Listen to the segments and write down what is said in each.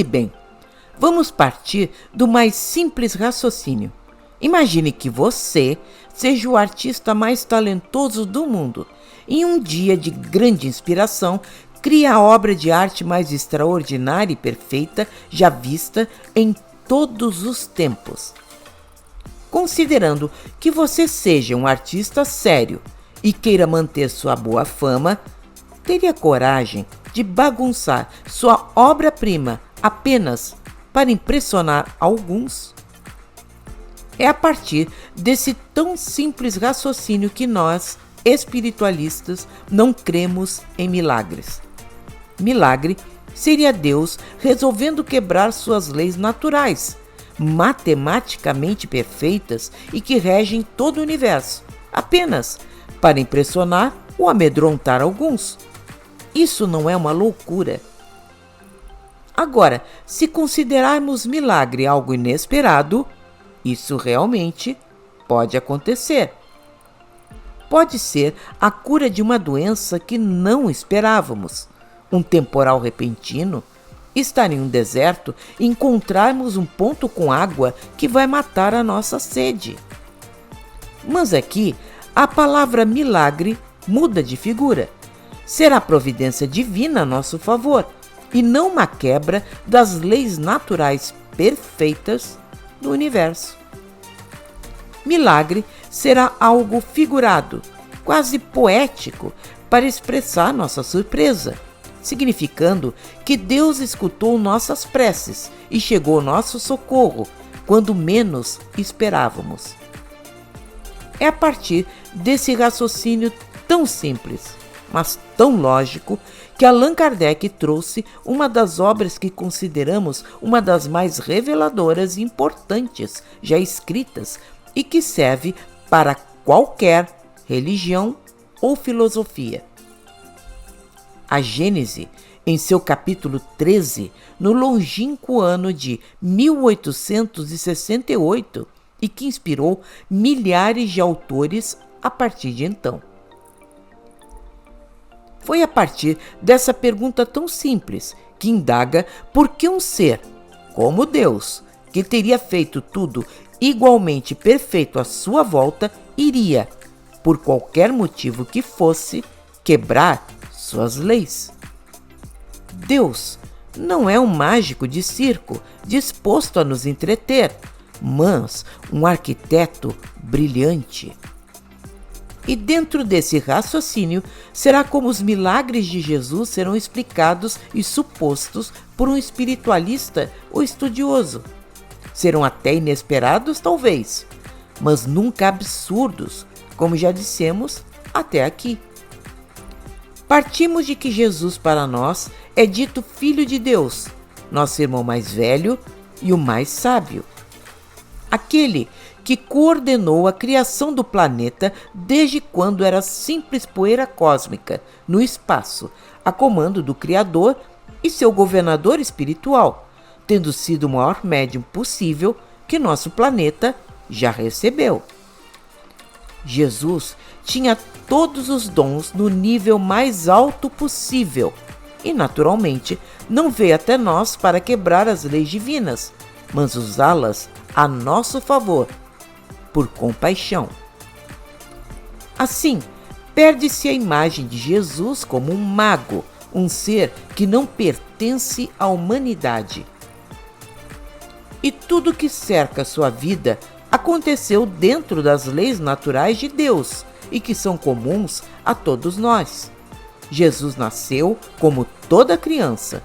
Pense bem. Vamos partir do mais simples raciocínio. Imagine que você seja o artista mais talentoso do mundo. Em um dia de grande inspiração, crie a obra de arte mais extraordinária e perfeita já vista em todos os tempos. Considerando que você seja um artista sério e queira manter sua boa fama, teria coragem de bagunçar sua obra-prima apenas para impressionar alguns? É a partir desse tão simples raciocínio que nós, espiritualistas, não cremos em milagres. Milagre seria Deus resolvendo quebrar suas leis naturais, matematicamente perfeitas e que regem todo o universo, apenas para impressionar ou amedrontar alguns. Isso não é uma loucura? Agora, se considerarmos milagre algo inesperado, isso realmente pode acontecer. Pode ser a cura de uma doença que não esperávamos, um temporal repentino, estar em um deserto e encontrarmos um ponto com água que vai matar a nossa sede. Mas aqui, a palavra milagre muda de figura. Será providência divina a nosso favor, e não uma quebra das leis naturais perfeitas do universo. Milagre será algo figurado, quase poético, para expressar nossa surpresa, significando que Deus escutou nossas preces e chegou ao nosso socorro quando menos esperávamos. É a partir desse raciocínio tão simples, mas tão lógico, que Allan Kardec trouxe uma das obras que consideramos uma das mais reveladoras e importantes já escritas e que serve para qualquer religião ou filosofia. A Gênese, em seu capítulo 13, no longínquo ano de 1868, e que inspirou milhares de autores a partir de então. Foi a partir dessa pergunta tão simples que indaga por que um ser, como Deus, que teria feito tudo igualmente perfeito à sua volta, iria, por qualquer motivo que fosse, quebrar suas leis. Deus não é um mágico de circo disposto a nos entreter, mas um arquiteto brilhante. E dentro desse raciocínio, será como os milagres de Jesus serão explicados e supostos por um espiritualista ou estudioso. Serão até inesperados, talvez, mas nunca absurdos, como já dissemos até aqui. Partimos de que Jesus para nós é dito Filho de Deus, nosso irmão mais velho e o mais sábio. Aquele que coordenou a criação do planeta desde quando era simples poeira cósmica no espaço, a comando do Criador e seu governador espiritual, tendo sido o maior médium possível que nosso planeta já recebeu. Jesus tinha todos os dons no nível mais alto possível e, naturalmente, não veio até nós para quebrar as leis divinas, mas usá-las a nosso favor, por compaixão. Assim, perde-se a imagem de Jesus como um mago, um ser que não pertence à humanidade. E tudo que cerca sua vida aconteceu dentro das leis naturais de Deus e que são comuns a todos nós. Jesus nasceu como toda criança.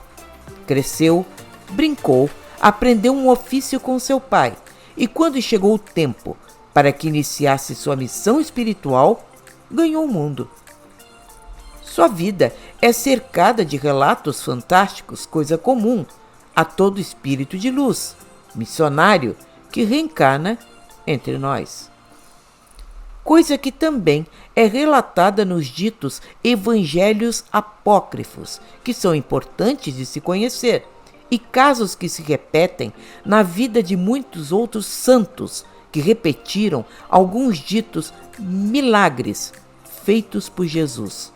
Cresceu, brincou, aprendeu um ofício com seu pai e, quando chegou o tempo para que iniciasse sua missão espiritual, ganhou o mundo. Sua vida é cercada de relatos fantásticos, coisa comum a todo espírito de luz, missionário que reencarna entre nós. Coisa que também é relatada nos ditos evangelhos apócrifos, que são importantes de se conhecer, e casos que se repetem na vida de muitos outros santos que repetiram alguns ditos milagres feitos por Jesus.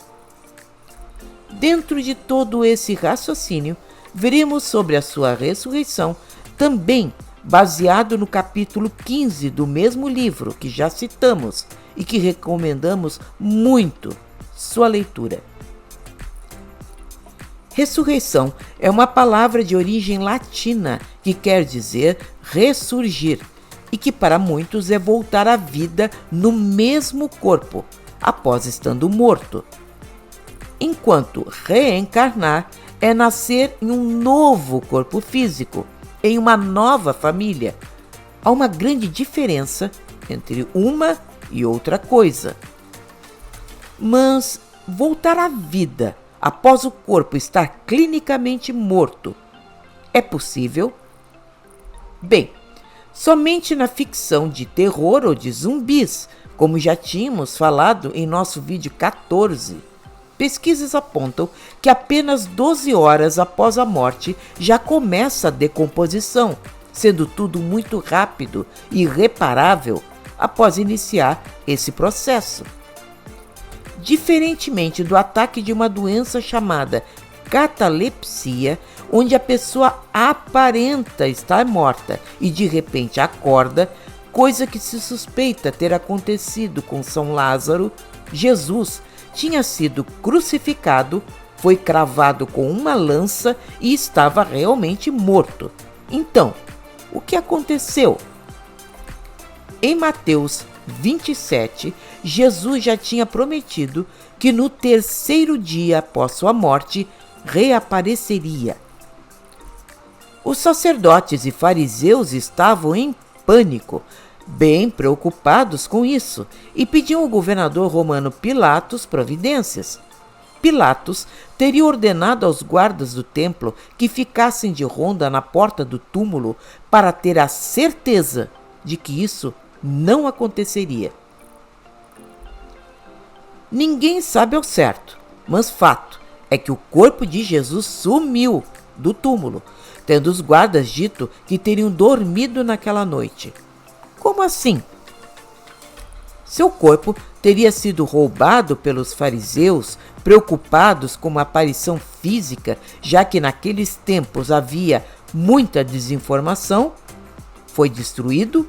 Dentro de todo esse raciocínio, veremos sobre a sua ressurreição, também baseado no capítulo 15 do mesmo livro que já citamos e que recomendamos muito sua leitura. Ressurreição é uma palavra de origem latina que quer dizer ressurgir e que para muitos é voltar à vida no mesmo corpo, após estando morto. Enquanto reencarnar é nascer em um novo corpo físico, em uma nova família. Há uma grande diferença entre uma e outra coisa. Mas voltar à vida após o corpo estar clinicamente morto é possível? Bem, somente na ficção de terror ou de zumbis, como já tínhamos falado em nosso vídeo 14. Pesquisas apontam que apenas 12 horas após a morte já começa a decomposição, sendo tudo muito rápido e irreparável após iniciar esse processo. Diferentemente do ataque de uma doença chamada catalepsia, onde a pessoa aparenta estar morta e de repente acorda, coisa que se suspeita ter acontecido com São Lázaro, Jesus tinha sido crucificado, foi cravado com uma lança e estava realmente morto. Então, o que aconteceu? Em Mateus 27, Jesus já tinha prometido que no terceiro dia após sua morte reapareceria. Os sacerdotes e fariseus estavam em pânico, bem preocupados com isso, e pediam ao governador romano Pilatos providências. Pilatos teria ordenado aos guardas do templo que ficassem de ronda na porta do túmulo para ter a certeza de que isso não aconteceria. Ninguém sabe ao certo, mas fato é que o corpo de Jesus sumiu do túmulo, tendo os guardas dito que teriam dormido naquela noite. Como assim? Seu corpo teria sido roubado pelos fariseus, preocupados com uma aparição física, já que naqueles tempos havia muita desinformação? Foi destruído?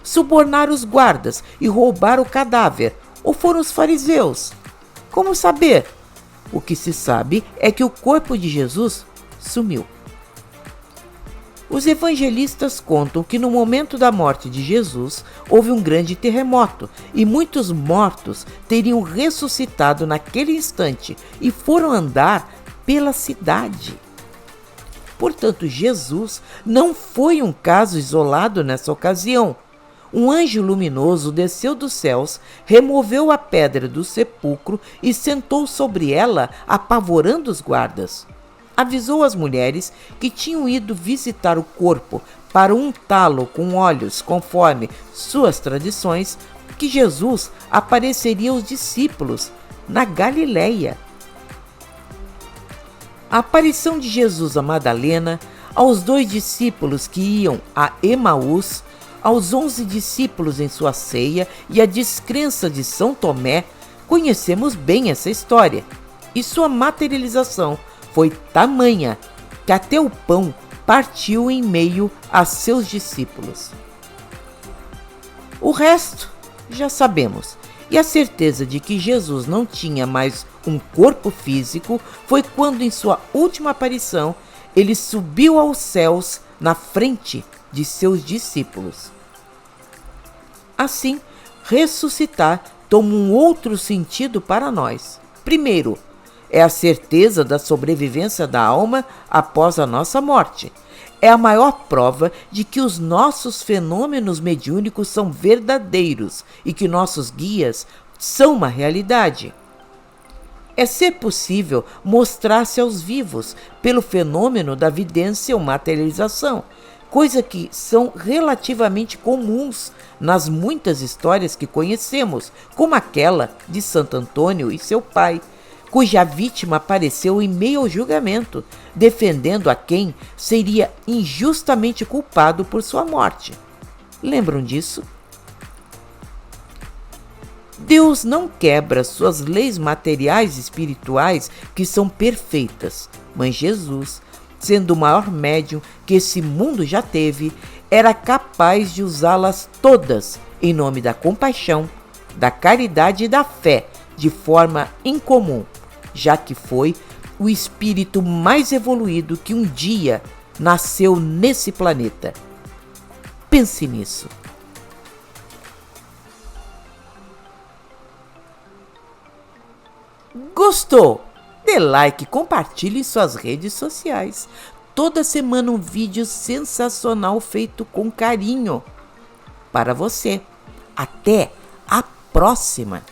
Subornar os guardas e roubar o cadáver? Ou foram os fariseus? Como saber? O que se sabe é que o corpo de Jesus sumiu. Os evangelistas contam que no momento da morte de Jesus houve um grande terremoto e muitos mortos teriam ressuscitado naquele instante e foram andar pela cidade. Portanto, Jesus não foi um caso isolado nessa ocasião. Um anjo luminoso desceu dos céus, removeu a pedra do sepulcro e sentou sobre ela, apavorando os guardas. Avisou as mulheres que tinham ido visitar o corpo para untá-lo com óleos, conforme suas tradições, que Jesus apareceria aos discípulos na Galileia. A aparição de Jesus a Madalena, aos 2 discípulos que iam a Emaús, aos 11 discípulos em sua ceia e a descrença de São Tomé, conhecemos bem essa história. E sua materialização foi tamanha que até o pão partiu em meio a seus discípulos. O resto já sabemos, e a certeza de que Jesus não tinha mais um corpo físico foi quando, em sua última aparição, ele subiu aos céus na frente de seus discípulos. Assim, ressuscitar toma um outro sentido para nós. Primeiro, é a certeza da sobrevivência da alma após a nossa morte. É a maior prova de que os nossos fenômenos mediúnicos são verdadeiros e que nossos guias são uma realidade. É ser possível mostrar-se aos vivos pelo fenômeno da vidência ou materialização, coisa que são relativamente comuns nas muitas histórias que conhecemos, como aquela de Santo Antônio e seu pai, cuja vítima apareceu em meio ao julgamento, defendendo a quem seria injustamente culpado por sua morte. Lembram disso? Deus não quebra suas leis materiais e espirituais, que são perfeitas, mas Jesus sendo o maior médium que esse mundo já teve, era capaz de usá-las todas em nome da compaixão, da caridade e da fé, de forma incomum, já que foi o espírito mais evoluído que um dia nasceu nesse planeta. Pense nisso. Gostou? Dê like e compartilhe em suas redes sociais. Toda semana um vídeo sensacional feito com carinho para você. Até a próxima!